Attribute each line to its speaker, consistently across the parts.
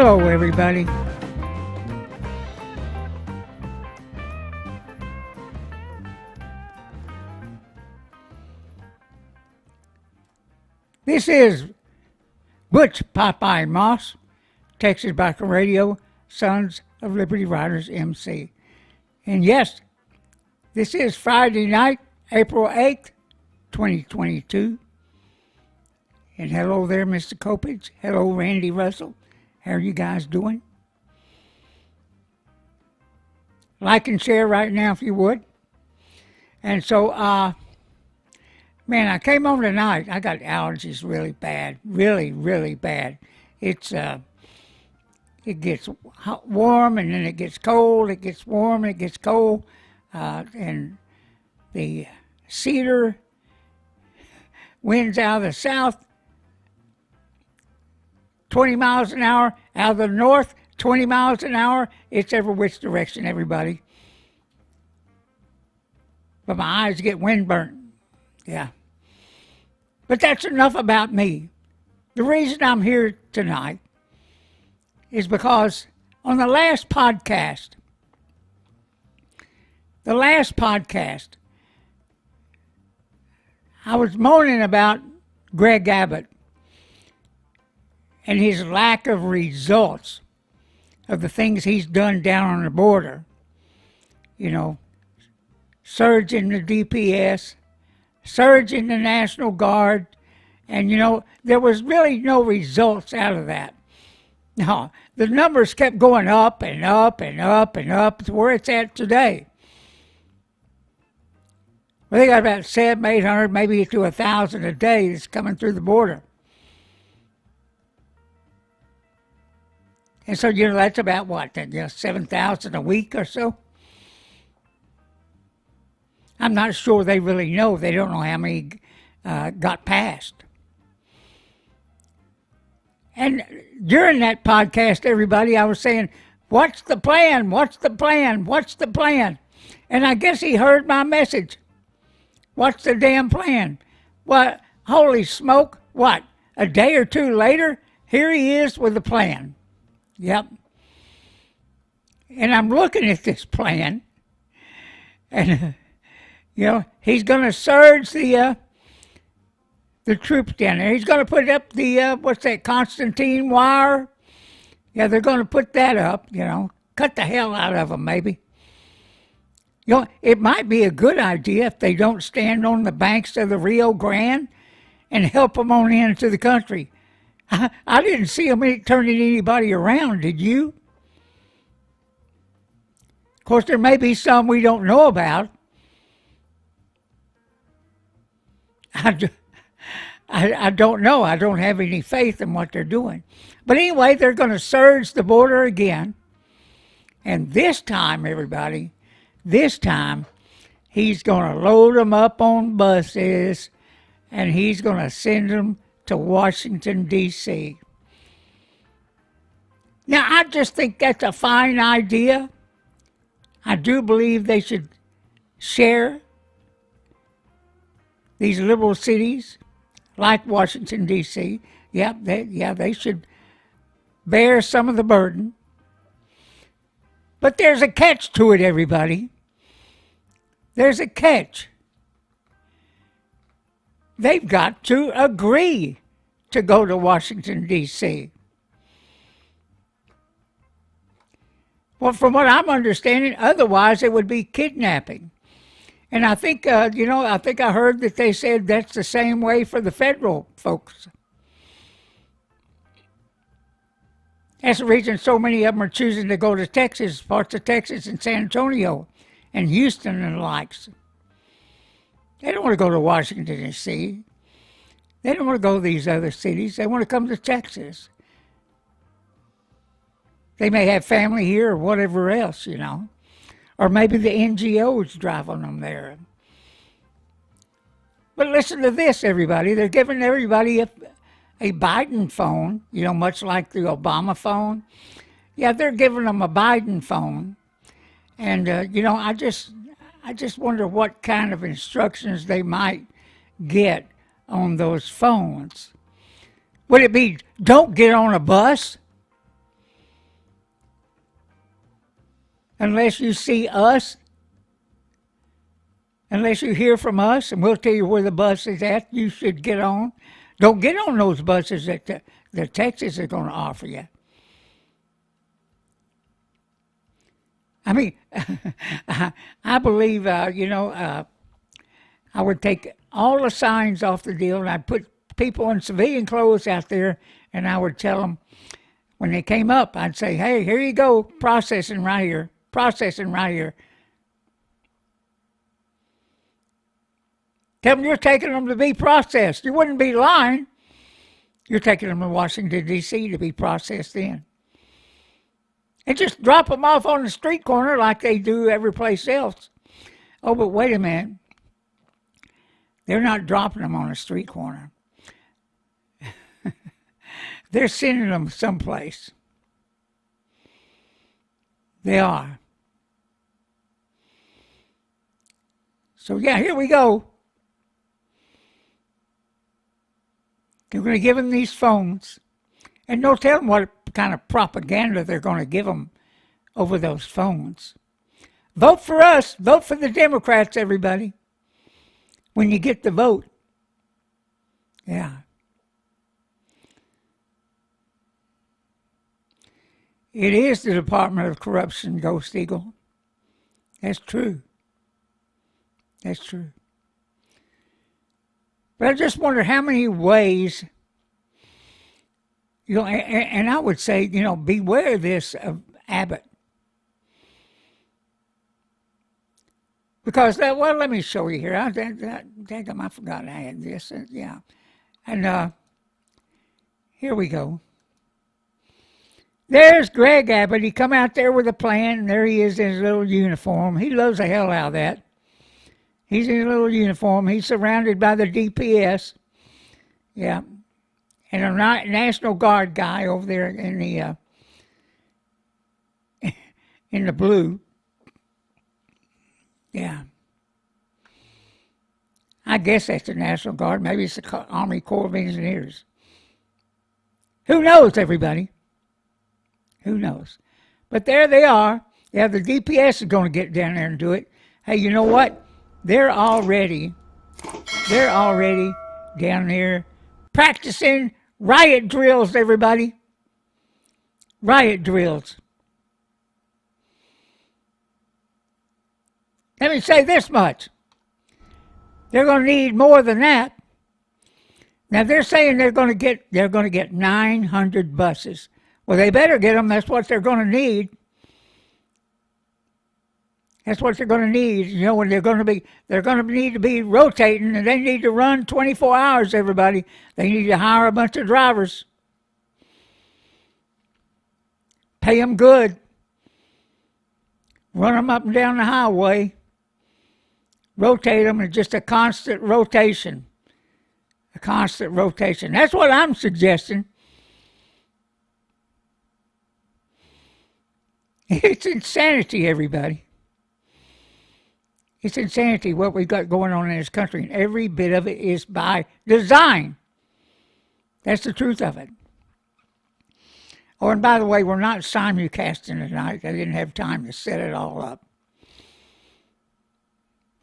Speaker 1: Hello, everybody. This is Butch Popeye Moss, Texas Biker Radio, Sons of Liberty Riders MC. And yes, this is Friday night, April 8th, 2022. And hello there, Mr. Copage. Hello, Randy Russell. How are you guys doing? Like and share right now if you would. And so, man, I came on tonight. I got allergies really bad. Really, really bad. It gets warm and then it gets cold. It gets warm and it gets cold. And the cedar winds out of the south, 20 miles an hour, out of the north, 20 miles an hour. It's every which direction, everybody. But my eyes get windburnt. Yeah. But that's enough about me. The reason I'm here tonight is because on the last podcast, I was moaning about Greg Abbott and his lack of results of the things he's done down on the border. You know, surge in the DPS, surge in the National Guard, and, you know, there was really no results out of that. No, the numbers kept going up and up and up and up to where it's at today. Well, they got about 700, 800, maybe to 1,000 a day that's coming through the border. And so, you know, that's about what, 7,000 a week or so? I'm not sure they really know. They don't know how many got passed. And during that podcast, everybody, I was saying, what's the plan? What's the plan? What's the plan? And I guess he heard my message. What's the damn plan? Well, holy smoke, what? A day or two later, here he is with a plan. Yep. And I'm looking at this plan, and, you know, he's going to surge the troops down there. He's going to put up the, what's that, Constantine wire? Yeah, they're going to put that up, you know, cut the hell out of them, maybe. You know, it might be a good idea if they don't stand on the banks of the Rio Grande and help them on into the country. I didn't see them turning anybody around, did you? Of course, there may be some we don't know about. I don't know. I don't have any faith in what they're doing. But anyway, they're going to surge the border again. And this time, everybody, this time, he's going to load them up on buses and he's going to send them to Washington, D.C. Now, I just think that's a fine idea. I do believe they should share these liberal cities like Washington, D.C. They should bear some of the burden. But there's a catch to it, everybody. There's a catch. They've got to agree to go to Washington, D.C. Well, from what I'm understanding, otherwise it would be kidnapping. And I think, I think I heard that they said that's the same way for the federal folks. That's the reason so many of them are choosing to go to Texas, parts of Texas and San Antonio and Houston and the likes. They don't want to go to Washington, D.C. They don't want to go to these other cities. They want to come to Texas. They may have family here or whatever else, you know. Or maybe the NGOs driving them there. But listen to this, everybody. They're giving everybody a Biden phone, you know, much like the Obama phone. Yeah, they're giving them a Biden phone. And, I just wonder what kind of instructions they might get on those phones. Would it be, don't get on a bus? unless you see us, unless you hear from us, and we'll tell you where the bus is at, you should get on. Don't get on those buses that the Texas is going to offer you. I mean, I believe, I would take all the signs off the deal, and I'd put people in civilian clothes out there, and I would tell them, when they came up, I'd say, hey, here you go, processing right here, processing right here. Tell them you're taking them to be processed. You wouldn't be lying. You're taking them to Washington, D.C. to be processed in. And just drop them off on the street corner like they do every place else. Oh, but wait a minute. They're not dropping them on a street corner. They're sending them someplace. They are. So, yeah, here we go. They're going to give them these phones. And don't tell them what kind of propaganda they're going to give them over those phones. Vote for us. Vote for the Democrats, everybody. When you get the vote. Yeah. It is the Department of Corruption, Ghost Eagle. That's true. That's true. But I just wonder how many ways, and I would say, beware this of Abbott. Because, let me show you here. I forgot I had this. Yeah. And here we go. There's Greg Abbott. He come out there with a plan, and there he is in his little uniform. He loves the hell out of that. He's in a little uniform. He's surrounded by the DPS. Yeah. And a National Guard guy over there in the blue. Yeah. I guess that's the National Guard. Maybe it's the Army Corps of Engineers. Who knows, everybody? Who knows? But there they are. Yeah, the DPS is going to get down there and do it. Hey, you know what? They're already down there practicing riot drills, everybody. Riot drills. Let me say this much. They're going to need more than that. Now they're saying they're going to get 900 buses. Well, they better get them. That's what they're going to need. That's what they're going to need. When they're going to need to be rotating, and they need to run 24 hours, everybody. They need to hire a bunch of drivers. Pay them good. Run them up and down the highway. Rotate them in just a constant rotation. A constant rotation. That's what I'm suggesting. It's insanity, everybody. It's insanity what we've got going on in this country, and every bit of it is by design. That's the truth of it. Oh, and by the way, we're not simulcasting tonight. I didn't have time to set it all up.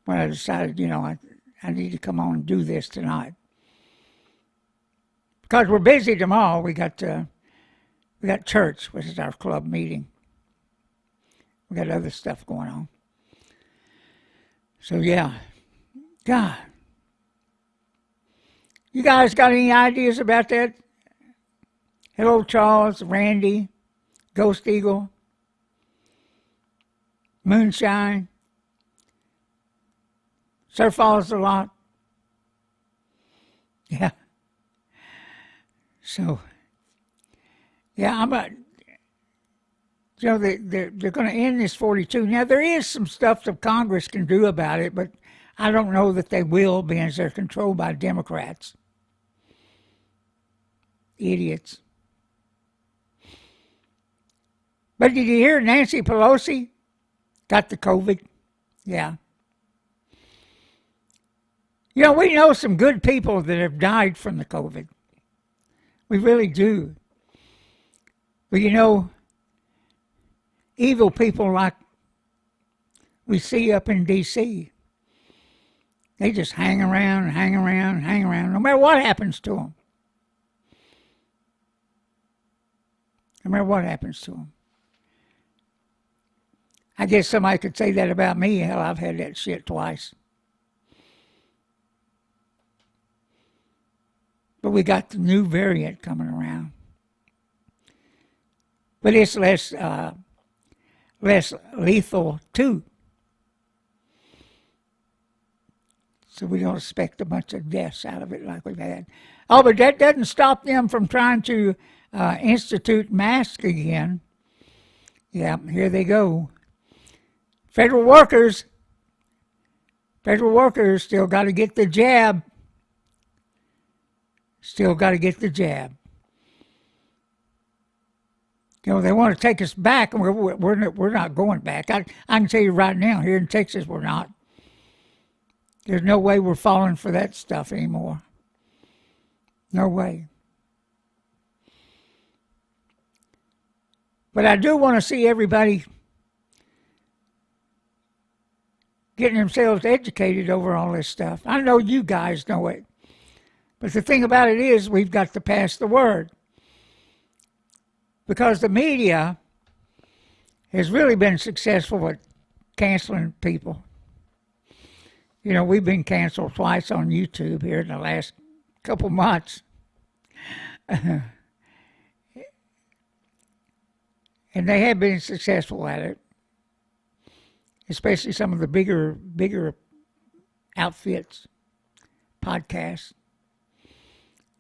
Speaker 1: When I decided, I need to come on and do this tonight. Because we're busy tomorrow. We got church, which is our club meeting. We got other stuff going on. So, yeah. God. You guys got any ideas about that? Hello, Charles, Randy, Ghost Eagle, Moonshine, Sir Falls a lot. Yeah. So, yeah, they're going to end this 42. Now, there is some stuff that Congress can do about it, but I don't know that they will, because they're controlled by Democrats. Idiots. But did you hear Nancy Pelosi got the COVID? Yeah. We know some good people that have died from the COVID. We really do. But evil people like we see up in D.C. They just hang around, no matter what happens to them. No matter what happens to them. I guess somebody could say that about me. Hell, I've had that shit twice. But we got the new variant coming around. But it's less lethal too. So we don't expect a bunch of deaths out of it like we've had. Oh, but that doesn't stop them from trying to institute masks again. Yeah, here they go. Federal workers still got to get the jab. Still got to get the jab. You know, they want to take us back, and we're not going back. I can tell you right now, here in Texas, we're not. There's no way we're falling for that stuff anymore. No way. But I do want to see everybody getting themselves educated over all this stuff. I know you guys know it. But the thing about it is, we've got to pass the word. Because the media has really been successful at canceling people. You know, we've been canceled twice on YouTube here in the last couple months. And they have been successful at it. Especially some of the bigger outfits, podcasts.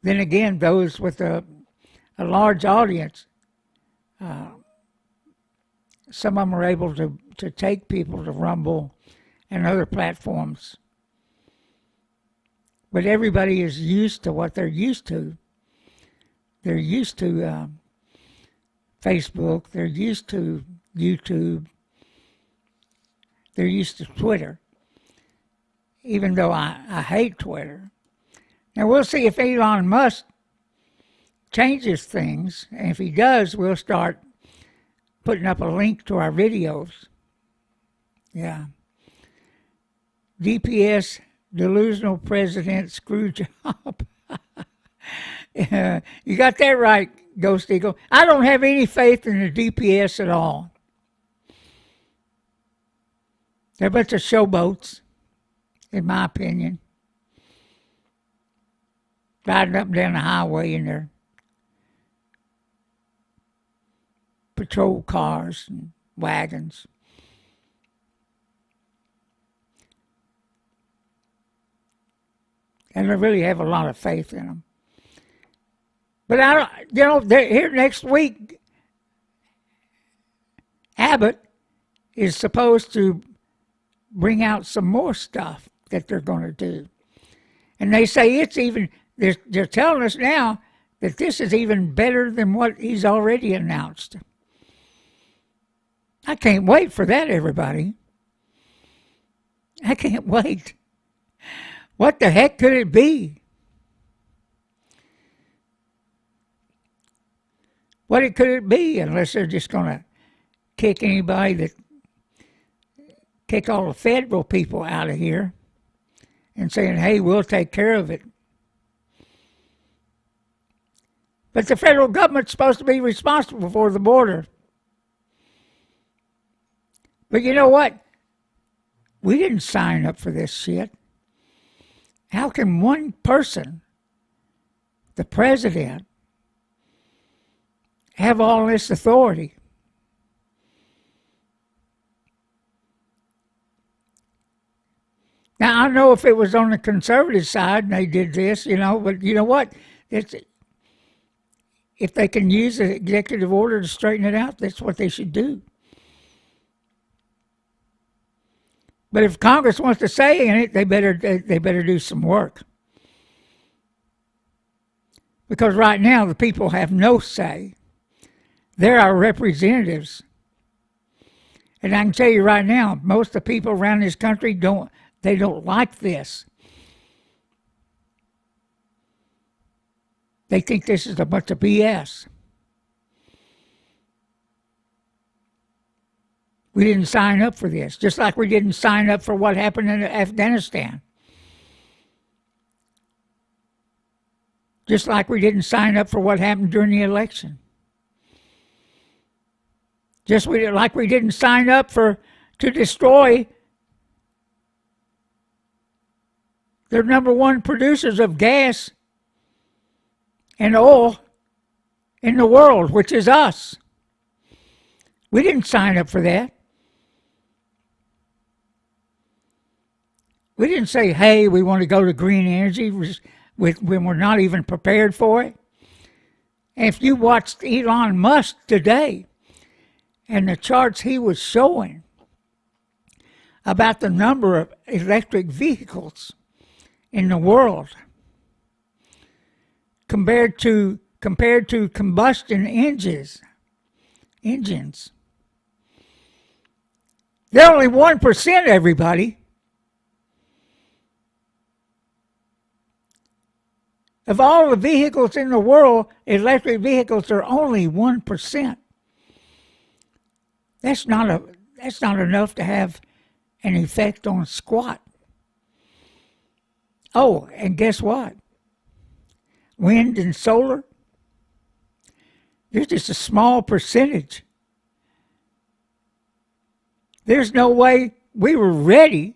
Speaker 1: Then again, those with a large audience, some of them are able to take people to Rumble and other platforms. But everybody is used to what they're used to. They're used to Facebook. They're used to YouTube. They're used to Twitter. Even though I hate Twitter. Now we'll see if Elon Musk changes things. And if he does, we'll start putting up a link to our videos. Yeah. DPS, delusional president screw job. You got that right, Ghost Eagle. I don't have any faith in the DPS at all. They're a bunch of showboats, in my opinion. Riding up and down the highway in their patrol cars and wagons. And I really have a lot of faith in them. But I don't, you know, here next week, Abbott is supposed to bring out some more stuff that they're going to do. And they say it's even, they're telling us now that this is even better than what he's already announced. I can't wait for that, everybody. I can't wait. What the heck could it be? What could it be unless they're just going to kick all the federal people out of here and saying, hey, we'll take care of it. But the federal government's supposed to be responsible for the border. But you know what? We didn't sign up for this shit. How can one person, the president, have all this authority? Now, I know if it was on the conservative side and they did this, you know, but you know what? If they can use an executive order to straighten it out, that's what they should do. But if Congress wants to say in it, they better do some work. Because right now, the people have no say. They're our representatives. And I can tell you right now, most of the people around this country don't like this. They think this is a bunch of BS. We didn't sign up for this, just like we didn't sign up for what happened in Afghanistan. Just like we didn't sign up for what happened during the election. Like we didn't sign up to destroy their number one producers of gas and oil in the world, which is us. We didn't sign up for that. We didn't say, hey, we want to go to green energy when we're not even prepared for it. And if you watched Elon Musk today and the charts he was showing about the number of electric vehicles in the world compared to combustion engines, they're only 1%, everybody. Of all the vehicles in the world, electric vehicles are only 1%. That's not enough to have an effect on squat. Oh, and guess what? Wind and solar, they're just a small percentage. There's no way we were ready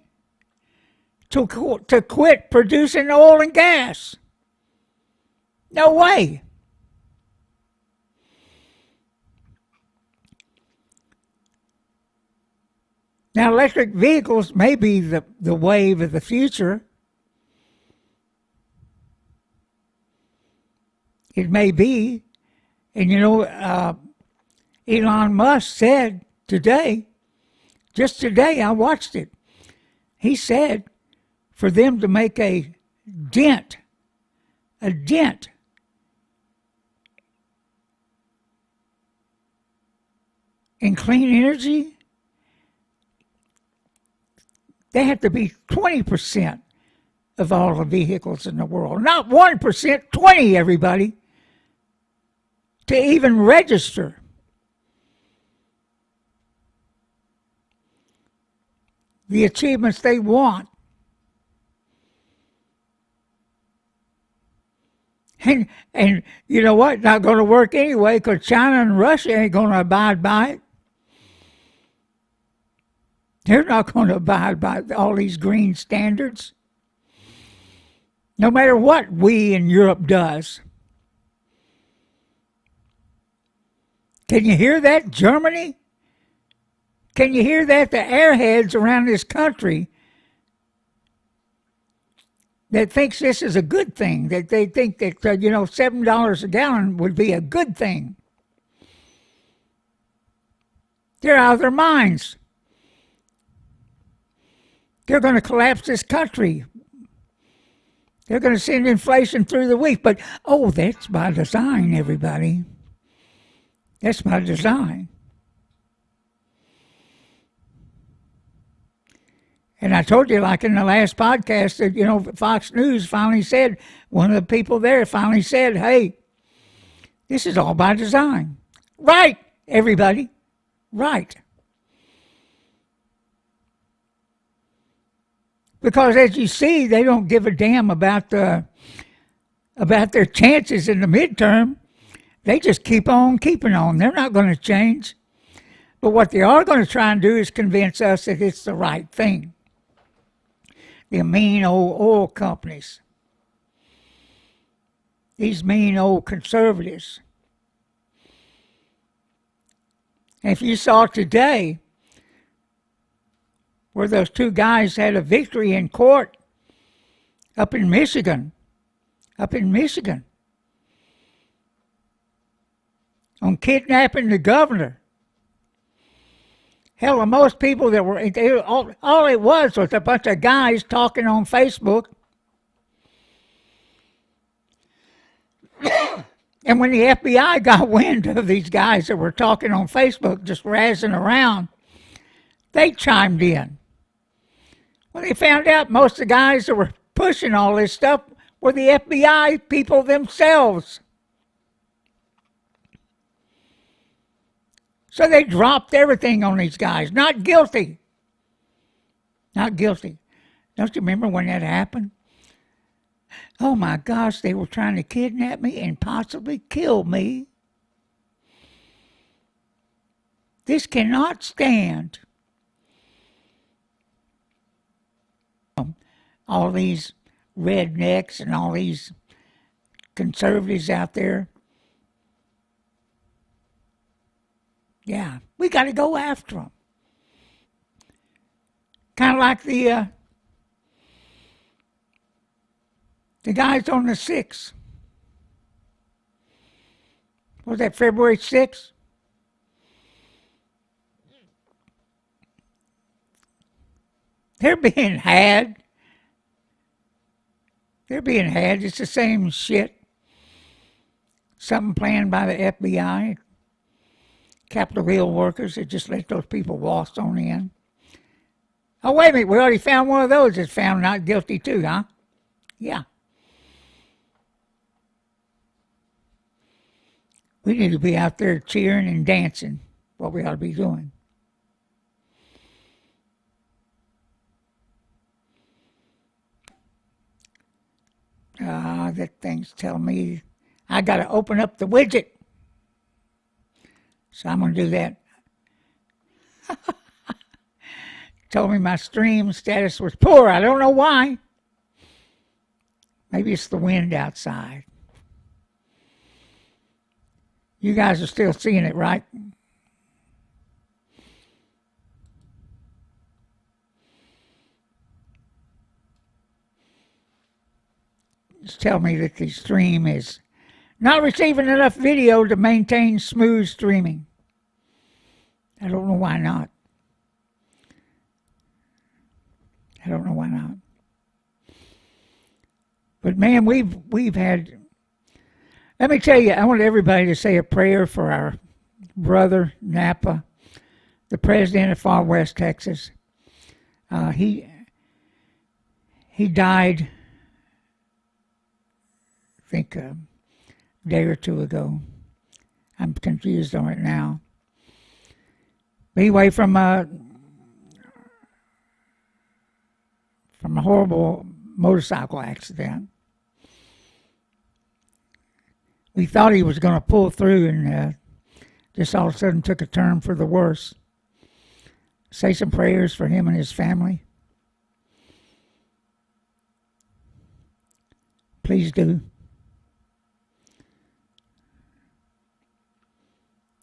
Speaker 1: to quit producing oil and gas. No way. Now, electric vehicles may be the wave of the future. It may be. And Elon Musk said today, just today I watched it, he said for them to make a dent in clean energy, they have to be 20% of all the vehicles in the world. Not 1%, 20, everybody, to even register. The achievements they want. And you know what? Not going to work anyway because China and Russia ain't going to abide by it. They're not going to abide by all these green standards. No matter what we in Europe does. Can you hear that, Germany? Can you hear that? The airheads around this country that thinks this is a good thing, that they think that, $7 a gallon would be a good thing. They're out of their minds. They're going to collapse this country. They're going to send inflation through the roof. But, that's by design, everybody. That's by design. And I told you, like in the last podcast, that, Fox News finally said, one of the people there finally said, hey, this is all by design. Right, everybody. Right. Because as you see, they don't give a damn about their chances in the midterm. They just keep on keeping on. They're not going to change. But what they are going to try and do is convince us that it's the right thing. The mean old oil companies. These mean old conservatives. And if you saw today where those two guys had a victory in court up in Michigan, on kidnapping the governor. Hell, most people that were, all it was a bunch of guys talking on Facebook. And when the FBI got wind of these guys that were talking on Facebook, just razzing around, they chimed in. When they found out most of the guys that were pushing all this stuff were the FBI people themselves. So they dropped everything on these guys. Not guilty. Not guilty. Don't you remember when that happened? Oh my gosh, they were trying to kidnap me and possibly kill me. This cannot stand. All these rednecks and all these conservatives out there. Yeah, we got to go after them. Kind of like the guys on the 6th. Was that February 6th? They're being had. They're being had. It's the same shit. Something planned by the FBI. Capitol Hill workers that just let those people waltz on in. Oh, wait a minute. We already found one of those that's found not guilty too, huh? Yeah. We need to be out there cheering and dancing. What we ought to be doing. That thing's telling me I got to open up the widget. So I'm going to do that. Told me my stream status was poor. I don't know why. Maybe it's the wind outside. You guys are still seeing it, right? Just tell me that the stream is not receiving enough video to maintain smooth streaming. I don't know why not. I don't know why not. But man, we've had. Let me tell you, I want everybody to say a prayer for our brother Napa, the president of Far West Texas. He died, I think, a day or two ago. I'm confused on it now. But anyway, from a horrible motorcycle accident. We thought he was going to pull through, and just all of a sudden took a turn for the worse. Say some prayers for him and his family. Please do.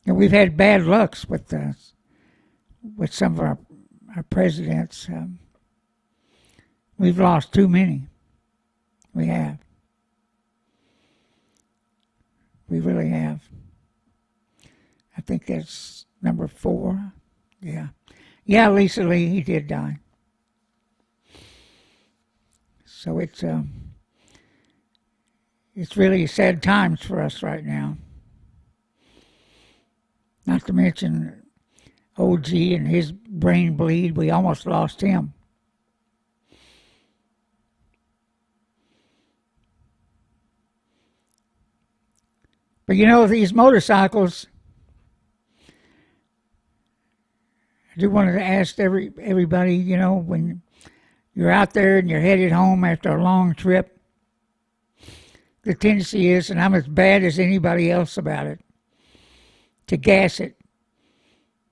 Speaker 1: And we've had bad lucks with some of our presidents. We've lost too many. We have. We really have. I think that's number 4. Yeah. Yeah, Lisa Lee, he did die. So it's really sad times for us right now. Not to mention OG and his brain bleed. We almost lost him. But you know, these motorcycles, I do want to ask everybody, you know, when you're out there and you're headed home after a long trip, the tendency is, and I'm as bad as anybody else about it, to gas it,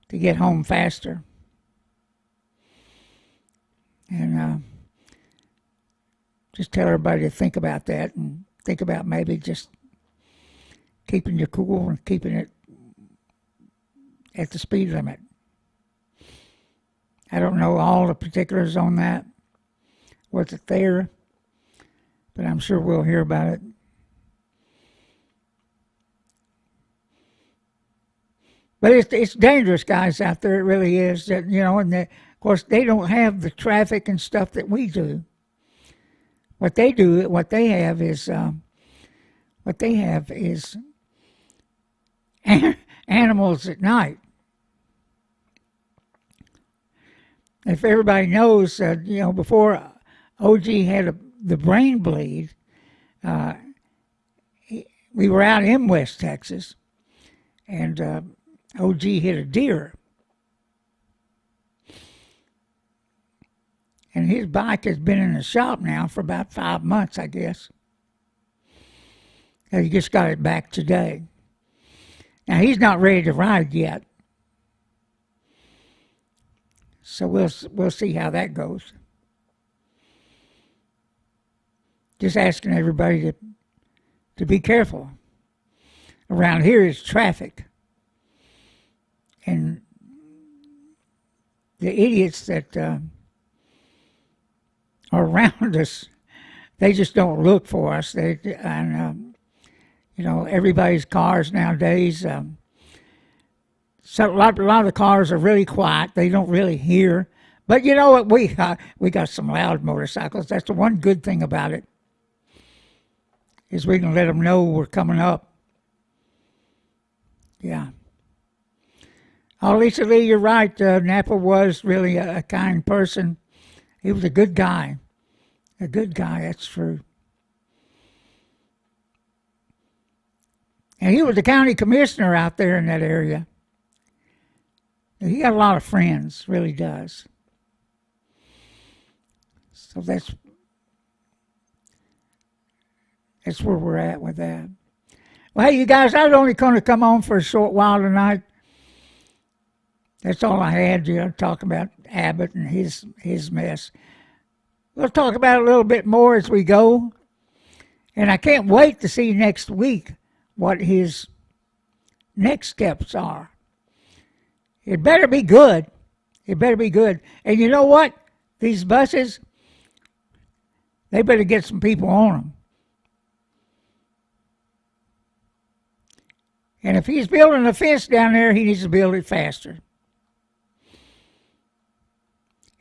Speaker 1: to get home faster. And just tell everybody to think about that and think about maybe just keeping you cool and keeping it at the speed limit. I don't know all the particulars on that, what's it there, but I'm sure we'll hear about it. But it's dangerous, guys, out there. It really is. That, you know, and of course they don't have the traffic and stuff that we do. What they have is animals at night. If everybody knows, you know, before OG had the brain bleed, we were out in West Texas, and OG hit a deer. And his bike has been in the shop now for about 5 months, I guess. He just got it back today. Now, he's not ready to ride yet. So we'll see how that goes. Just asking everybody to be careful. Around here is traffic. And the idiots that are around us, they just don't look for us. Everybody's cars nowadays, so a lot of the cars are really quiet. They don't really hear. But you know what? We got some loud motorcycles. That's the one good thing about it, is we can let them know we're coming up. Yeah. Oh, Lisa Lee, you're right. Napa was really a kind person. He was a good guy. A good guy, that's true. And he was the county commissioner out there in that area. He got a lot of friends, really does. So that's where we're at with that. Well, hey, you guys, I was only going to come on for a short while tonight. That's all I had to talk about Abbott and his mess. We'll talk about it a little bit more as we go. And I can't wait to see next week what his next steps are. It better be good. It better be good. And you know what? These buses, they better get some people on them. And if he's building a fence down there, he needs to build it faster.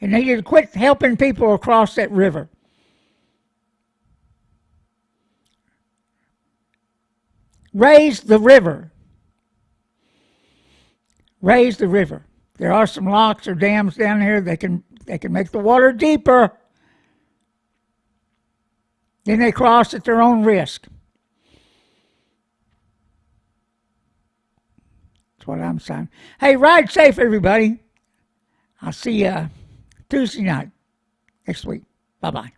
Speaker 1: And they need to quit helping people across that river. Raise the river. Raise the river. There are some locks or dams down here that can make the water deeper. Then they cross at their own risk. That's what I'm saying. Hey, ride safe, everybody. I'll see you Tuesday night next week. Bye-bye.